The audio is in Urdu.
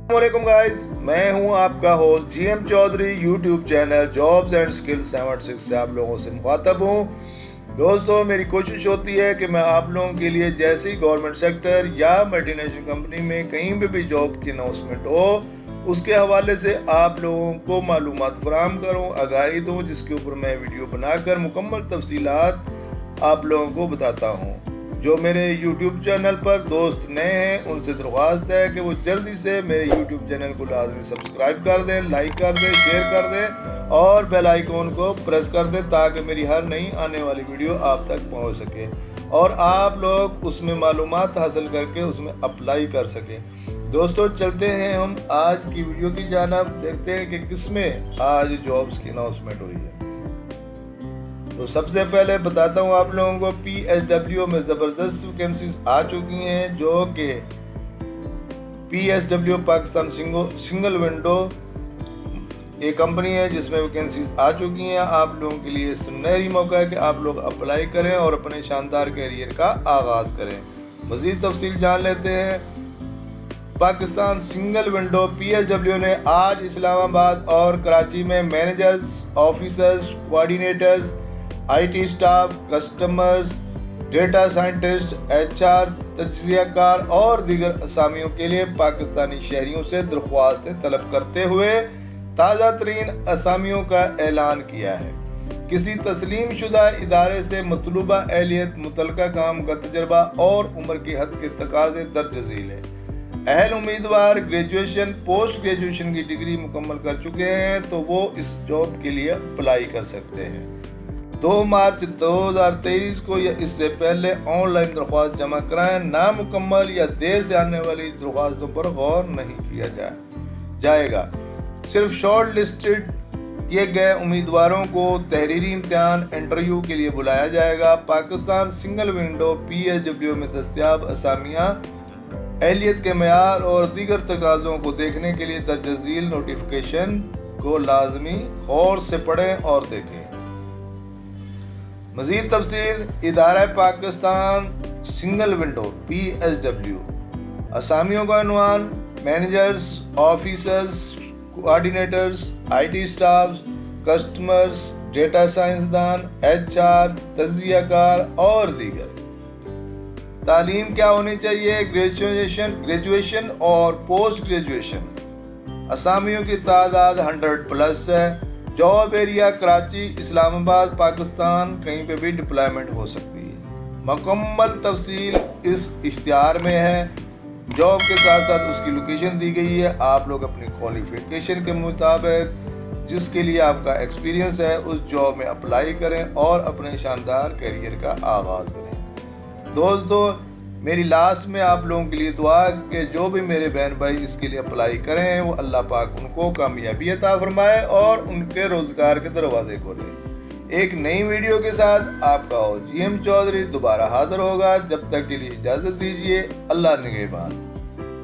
السلام علیکم گائز، میں ہوں آپ کا host G M Chaudhry. YouTube channel jobs and skills 76 سے آپ لوگوں سے مخاطب ہوں۔ دوستو، میری کوشش ہوتی ہے کہ میں آپ لوگوں کے لیے جیسی گورنمنٹ سیکٹر یا ملٹی نیشنل کمپنی میں کہیں پہ بھی جاب کی اناؤنسمنٹ ہو، اس کے حوالے سے آپ لوگوں کو معلومات فراہم کروں، آگاہی دوں، جس کے اوپر میں ویڈیو بنا کر مکمل تفصیلات آپ لوگوں کو بتاتا ہوں۔ جو میرے یوٹیوب چینل پر دوست نئے ہیں، ان سے درخواست ہے کہ وہ جلدی سے میرے یوٹیوب چینل کو لازمی سبسکرائب کر دیں، لائک کر دیں، شیئر کر دیں اور بیل آئیکن کو پریس کر دیں تاکہ میری ہر نئی آنے والی ویڈیو آپ تک پہنچ سکے اور آپ لوگ اس میں معلومات حاصل کر کے اس میں اپلائی کر سکیں۔ دوستو، چلتے ہیں ہم آج کی ویڈیو کی جانب، دیکھتے ہیں کہ کس میں آج جابز کی اناؤنسمنٹ ہوئی ہے۔ تو سب سے پہلے بتاتا ہوں آپ لوگوں کو، پی ایس ڈبلیو میں زبردست ویکینسیز آ چکی ہیں، جو کہ پی S W Pakistan single window ایک کمپنی ہے جس میں ویکینسیز آ چکی ہیں۔ آپ لوگوں کے لیے سنہری موقع ہے کہ آپ لوگ اپلائی کریں اور اپنے شاندار کیریئر کا آغاز کریں۔ مزید تفصیل جان لیتے ہیں۔ Pakistan single window P S W نے آج اسلام آباد اور کراچی میں managers, officers, coordinators, I T staff, customers, data scientist, H R, تجزیہ کار اور دیگر اسامیوں کے لیے پاکستانی شہریوں سے درخواستیں طلب کرتے ہوئے تازہ ترین اسامیوں کا اعلان کیا ہے۔ کسی تسلیم شدہ ادارے سے مطلوبہ اہلیت، متعلقہ کام کا تجربہ اور عمر کی حد کے تقاضے درج ذیل ہیں۔ اہل امیدوار گریجویشن، پوسٹ گریجویشن کی ڈگری مکمل کر چکے ہیں تو وہ اس جاب کے لیے اپلائی کر سکتے ہیں۔ 2 مارچ 2023 کو یا اس سے پہلے آن لائن درخواست جمع کرائیں۔ نامکمل یا دیر سے آنے والی درخواستوں پر غور نہیں کیا جائے گا۔ صرف شارٹ لسٹڈ کیے گئے امیدواروں کو تحریری امتحان انٹرویو کے لیے بلایا جائے گا۔ Pakistan single window P S W میں دستیاب اسامیاں اہلیت کے معیار اور دیگر تقاضوں کو دیکھنے کے لیے درج ذیل نوٹیفیکیشن کو لازمی غور سے پڑھیں اور دیکھیں۔ مزید تفصیل۔ ادارہ Pakistan single window P S W, اسامیوں کا عنوان: managers, officers, coordinators, I T staff, customers, data سائنسدان، ایچ آر، تجزیہ کار اور دیگر۔ تعلیم کیا ہونی چاہیے؟ گریجویشن اور پوسٹ گریجویشن۔ اسامیوں کی تعداد 100+ ہے۔ جاب ایریا: کراچی، اسلام آباد، پاکستان، کہیں پہ بھی ڈپلائمنٹ ہو سکتی ہے۔ مکمل تفصیل اس اشتہار میں ہے۔ جاب کے ساتھ ساتھ اس کی لوکیشن دی گئی ہے۔ آپ لوگ اپنی کوالیفیکیشن کے مطابق جس کے لیے آپ کا ایکسپیرینس ہے اس جاب میں اپلائی کریں اور اپنے شاندار کیریئر کا آغاز کریں۔ دوستو، میری لاسٹ میں آپ لوگوں کے لیے دعا کہ جو بھی میرے بہن بھائی اس کے لیے اپلائی کریں، وہ اللہ پاک ان کو کامیابی عطا فرمائے اور ان کے روزگار کے دروازے کھولے۔ ایک نئی ویڈیو کے ساتھ آپ کا جی ایم چودھری دوبارہ حاضر ہوگا۔ جب تک کے لیے اجازت دیجیے۔ اللہ نگہبان۔